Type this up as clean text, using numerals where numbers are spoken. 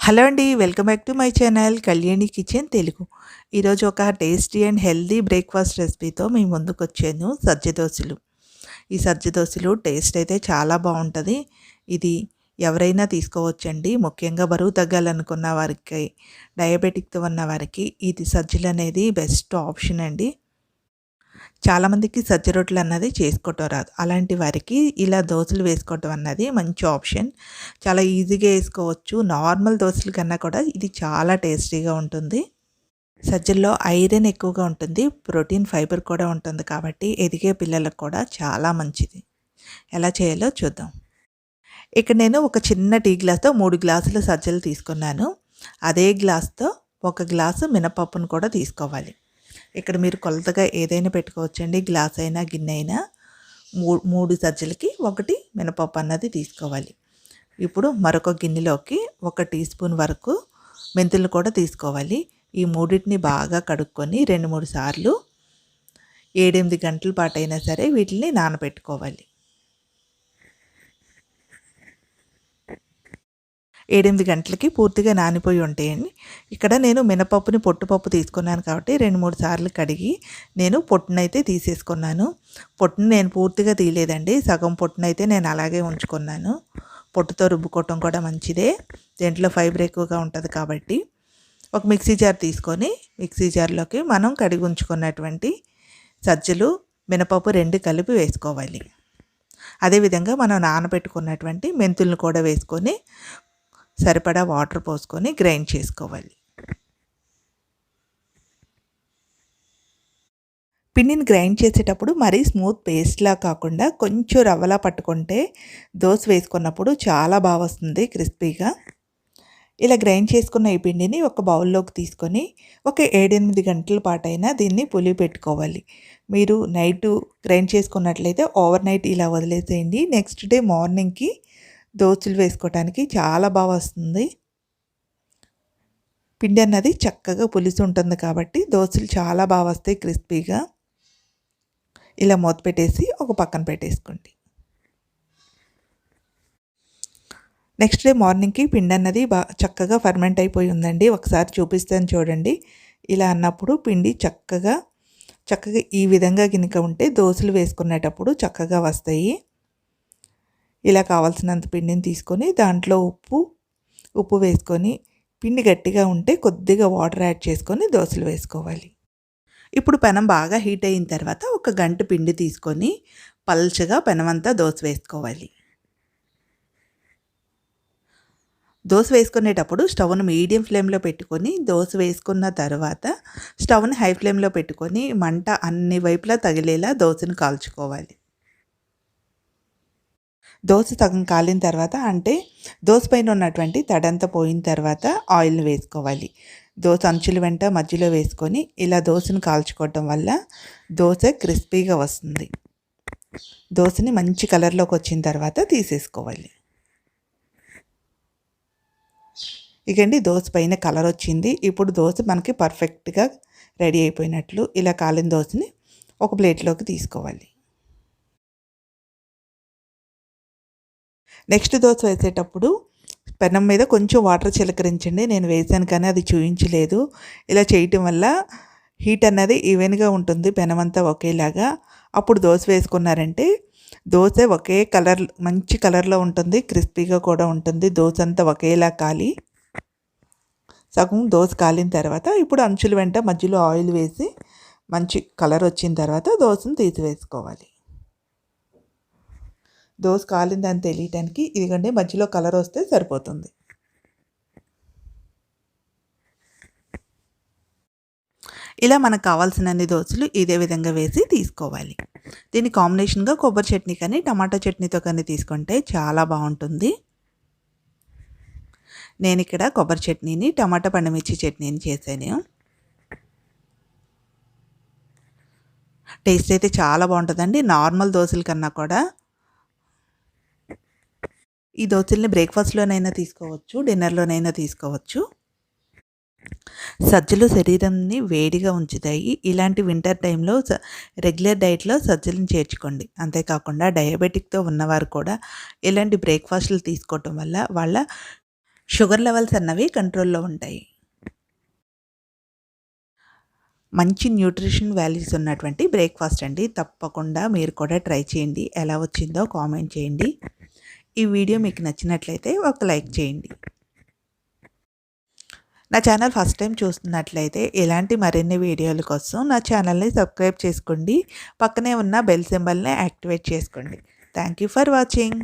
Hello అండి. Welcome back to my channel Kalyani kitchen Telugu. ఈరోజు ఒక టేస్టీ అండ్ హెల్తీ బ్రేక్‌ఫాస్ట్ రెసిపీతో మీ ముందుకొచ్చాను. సజ్జ దోసలు. ఈ సజ్జ దోసలు టేస్ట్ అయితే చాలా బావుంటది. ఇది ఎవరైనా తీసుకోవచ్చండి. ముఖ్యంగా బరువు తగ్గాలనుకున్న వారికి, డయాబెటిక్‌తో ఉన్న వారికి ఇది సజ్జలనేది బెస్ట్ ఆప్షన్ అండి. చాలామందికి సజ్జ రొట్టెలు అన్నది చేసుకోవటం రాదు. అలాంటి వారికి ఇలా దోసలు వేసుకోవటం అన్నది మంచి ఆప్షన్. చాలా ఈజీగా వేసుకోవచ్చు. నార్మల్ దోసల కన్నా కూడా ఇది చాలా టేస్టీగా ఉంటుంది. సజ్జల్లో ఐరన్ ఎక్కువగా ఉంటుంది. ప్రోటీన్, ఫైబర్ కూడా ఉంటుంది కాబట్టి ఎదిగే పిల్లలకు కూడా చాలా మంచిది. ఎలా చేయాలో చూద్దాం. ఇక్కడ నేను ఒక చిన్న టీ గ్లాస్‌తో 3 గ్లాసుల సజ్జలు తీసుకున్నాను. అదే గ్లాస్‌తో ఒక గ్లాసు మినపప్పును కూడా తీసుకోవాలి. ఇక్కడ మీరు కొలతగా ఏదైనా పెట్టుకోవచ్చండి. గ్లాస్ అయినా, గిన్నె అయినా. 3 సజ్జలకి 1 మినపప్పు అన్నది తీసుకోవాలి. ఇప్పుడు మరొక గిన్నెలోకి 1 టీ స్పూన్ వరకు మెంతులు కూడా తీసుకోవాలి. ఈ మూడింటిని బాగా కడుక్కొని 2, 3 సార్లు 7, 8 గంటల పాటైనా సరే వీటిని నానబెట్టుకోవాలి. 7, 8 గంటలకి పూర్తిగా నానిపోయి ఉంటాయండి. ఇక్కడ నేను మినపప్పుని పొట్టుపప్పు తీసుకున్నాను కాబట్టి 2, 3 సార్లు కడిగి నేను పొట్టునైతే తీసేసుకున్నాను. పొట్టుని నేను పూర్తిగా తీయలేదండి. సగం పొట్టునైతే నేను అలాగే ఉంచుకున్నాను. పొట్టుతో రుబ్బుకోవటం కూడా మంచిదే. దీంట్లో ఫైబర్ ఎక్కువగా ఉంటుంది కాబట్టి. ఒక మిక్సీ జార్ తీసుకొని మిక్సీ జార్లోకి మనం కడిగి ఉంచుకున్నటువంటి సజ్జలు, మినపప్పు 2 కలిపి వేసుకోవాలి. అదేవిధంగా మనం నానబెట్టుకున్నటువంటి మెంతులను కూడా వేసుకొని సరిపడా వాటర్ పోసుకొని గ్రైండ్ చేసుకోవాలి. పిండిని గ్రైండ్ చేసేటప్పుడు మరీ స్మూత్ పేస్ట్లా కాకుండా కొంచెం రవ్వలా పట్టుకుంటే దోస వేసుకున్నప్పుడు చాలా బాగా వస్తుంది క్రిస్పీగా. ఇలా గ్రైండ్ చేసుకున్న ఈ పిండిని ఒక బౌల్లోకి తీసుకొని ఒక 7, 8 గంటల పాటైనా దీన్ని పులియ పెట్టుకోవాలి. మీరు నైటు గ్రైండ్ చేసుకున్నట్లయితే ఓవర్ నైట్ ఇలా వదిలేసేయండి. నెక్స్ట్ డే మార్నింగ్కి దోసలు వేసుకోవటానికి చాలా బాగా వస్తుంది. పిండి అన్నది చక్కగా పులిసి ఉంటుంది కాబట్టి దోసలు చాలా బాగా వస్తాయి క్రిస్పీగా. ఇలా మూత పెట్టేసి ఒక పక్కన పెట్టేసుకోండి. నెక్స్ట్ డే మార్నింగ్కి పిండి అన్నది చక్కగా ఫర్మెంట్ అయిపోయి ఉందండి. ఒకసారి చూపిస్తాను చూడండి. ఇలా అన్నప్పుడు పిండి చక్కగా ఈ విధంగా గినుక ఉంటే దోసలు వేసుకునేటప్పుడు చక్కగా వస్తాయి. ఇలా కావాల్సినంత పిండిని తీసుకొని దాంట్లో ఉప్పు వేసుకొని పిండి గట్టిగా ఉంటే కొద్దిగా వాటర్ యాడ్ చేసుకొని దోసలు వేసుకోవాలి. ఇప్పుడు పెనం బాగా హీట్ అయిన తర్వాత ఒక గంట పిండి తీసుకొని పల్చగా పెనమంతా దోస వేసుకోవాలి. దోస వేసుకునేటప్పుడు స్టవ్ను మీడియం ఫ్లేమ్లో పెట్టుకొని దోస వేసుకున్న తర్వాత స్టవ్ని హై ఫ్లేమ్లో పెట్టుకొని మంట అన్ని వైపులా తగిలేలా దోసను కాల్చుకోవాలి. దోస సగం కాలిన తర్వాత అంటే దోస పైన ఉన్నటువంటి తడంతా పోయిన తర్వాత ఆయిల్ని వేసుకోవాలి. దోస అంచుల వెంట మధ్యలో వేసుకొని ఇలా దోసను కాల్చుకోవటం వల్ల దోస క్రిస్పీగా వస్తుంది. దోసని మంచి కలర్లోకి వచ్చిన తర్వాత తీసేసుకోవాలి. ఇకండి దోస పైన కలర్ వచ్చింది. ఇప్పుడు దోస మనకి పర్ఫెక్ట్గా రెడీ అయిపోయినట్లు. ఇలా కాలిన దోసని ఒక ప్లేట్లోకి తీసుకోవాలి. నెక్స్ట్ దోస వేసేటప్పుడు పెనం మీద కొంచెం వాటర్ చిలకరించండి. నేను వేసాను కానీ అది చూయించలేదు. ఇలా చేయటం వల్ల హీట్ అన్నది ఈవెన్గా ఉంటుంది పెనమంతా ఒకేలాగా. అప్పుడు దోస వేసుకున్నారంటే దోస ఒకే కలర్ మంచి కలర్లో ఉంటుంది. క్రిస్పీగా కూడా ఉంటుంది. దోస అంతా ఒకేలా కాలి సగం దోస కాలిన తర్వాత ఇప్పుడు అంచుల వెంట మధ్యలో ఆయిల్ వేసి మంచి కలర్ వచ్చిన తర్వాత దోసను తీసివేసుకోవాలి. దోస కాలిందని తెలియటానికి ఇదిగండి మధ్యలో కలర్ వస్తే సరిపోతుంది. ఇలా మనకు కావాల్సినన్ని దోసలు ఇదే విధంగా వేసి తీసుకోవాలి. దీని కాంబినేషన్గా కొబ్బరి చట్నీ కానీ టమాటా చట్నీతో కానీ తీసుకుంటే చాలా బాగుంటుంది. నేను ఇక్కడ కొబ్బరి చట్నీని టమాటా పండుమిర్చి చట్నీని చేశాను. టేస్ట్ అయితే చాలా బాగుంటుందండి. నార్మల్ దోసల కన్నా కూడా ఈ దోసల్ని బ్రేక్ఫాస్ట్లోనైనా తీసుకోవచ్చు, డిన్నర్లోనైనా తీసుకోవచ్చు. సజ్జలు శరీరాన్ని వేడిగా ఉంచుతాయి. ఇలాంటి వింటర్ టైంలో రెగ్యులర్ డైట్లో సజ్జలను చేర్చుకోండి. అంతేకాకుండా డయాబెటిక్తో ఉన్నవారు కూడా ఇలాంటి బ్రేక్ఫాస్ట్లు తీసుకోవటం వల్ల వాళ్ళ షుగర్ లెవెల్స్ అన్నవి కంట్రోల్లో ఉంటాయి. మంచి న్యూట్రిషన్ వాల్యూస్ ఉన్నటువంటి బ్రేక్ఫాస్ట్ అండి. తప్పకుండా మీరు కూడా ట్రై చేయండి. ఎలా వచ్చిందో కామెంట్ చేయండి. ఈ వీడియో మీకు నచ్చినట్లయితే ఒక లైక్ చేయండి. నా ఛానల్ ఫస్ట్ టైం చూస్తున్నట్లయితే ఇలాంటి మరిన్ని వీడియోల కోసం నా ఛానల్ని సబ్స్క్రైబ్ చేసుకోండి. పక్కనే ఉన్న బెల్ సింబల్ని యాక్టివేట్ చేసుకోండి. Thank you for watching.